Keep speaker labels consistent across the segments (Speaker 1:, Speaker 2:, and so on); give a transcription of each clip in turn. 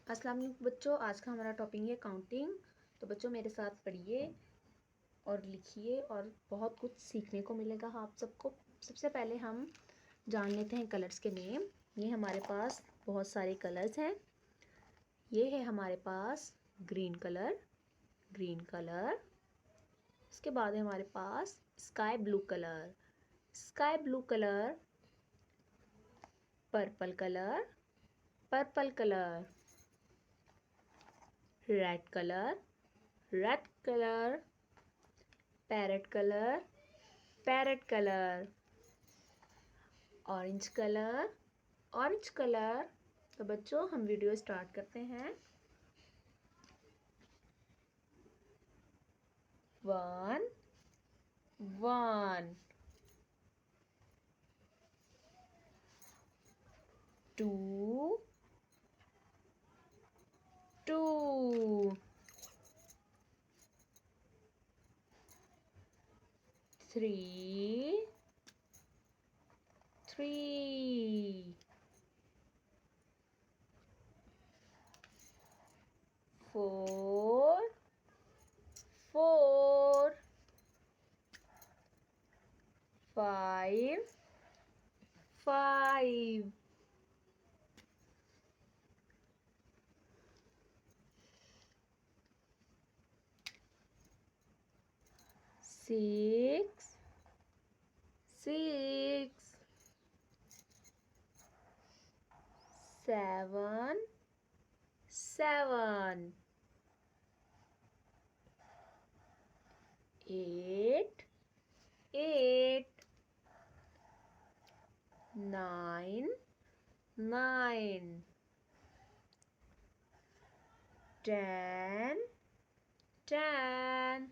Speaker 1: अस्सलाम वालेकुम बच्चों, आज का हमारा टॉपिक है काउंटिंग। तो बच्चों मेरे साथ पढ़िए और लिखिए और बहुत कुछ सीखने को मिलेगा आप सबको। सबसे पहले हम जान लेते हैं कलर्स के नेम। ये हमारे पास बहुत सारे कलर्स हैं। ये है हमारे पास ग्रीन कलर, ग्रीन कलर। इसके बाद है हमारे पास sky blue colour, sky blue colour. Purple colour, purple colour. Red colour, red colour. Parrot colour, parrot colour. Orange colour, orange colour. तो बच्चों हम वीडियो स्टार्ट करते हैं। 1 1 2 2 3 3 4 4 5 5 6 6 7 7 8 8 9 9 10 10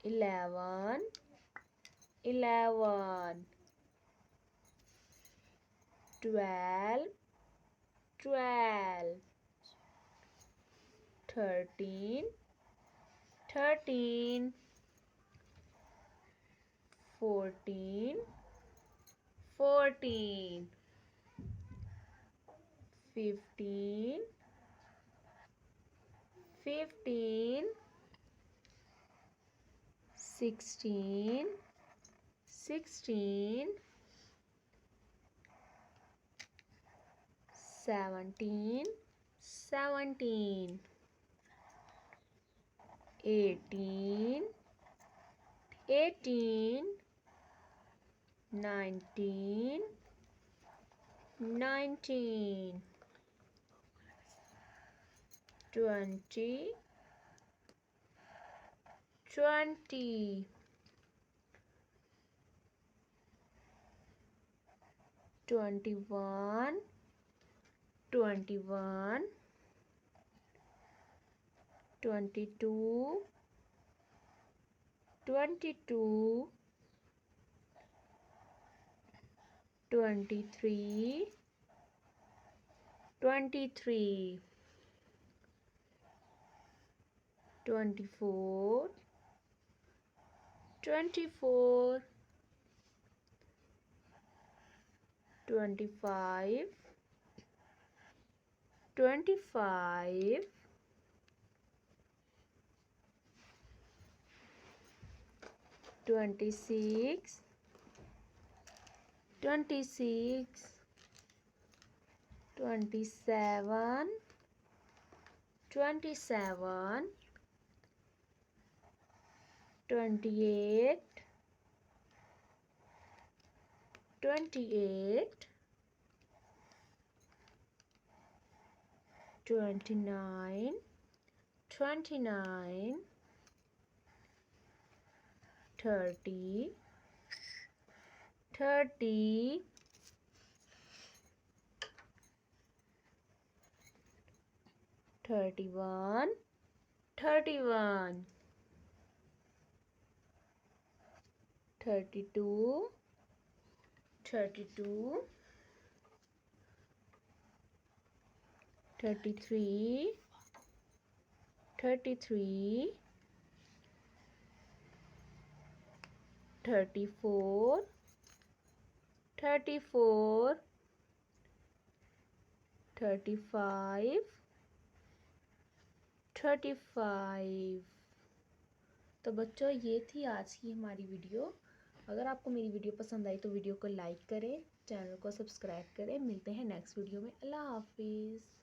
Speaker 1: 11 11 12 12 13 13 14 14 15 15 16 16 17 17 18 18 19 19 20 20 21 21 22 22 23 23 24 24 25 25 26 26 27 27 28 28 29 29 30 30 31 31 32 32 33 33 34 34, 35, 35। तो बच्चों ये थी आज की हमारी वीडियो। अगर आपको मेरी वीडियो पसंद आई तो वीडियो को लाइक करें, चैनल को सब्सक्राइब करें। मिलते हैं नेक्स्ट वीडियो में। अल्लाह हाफिज़।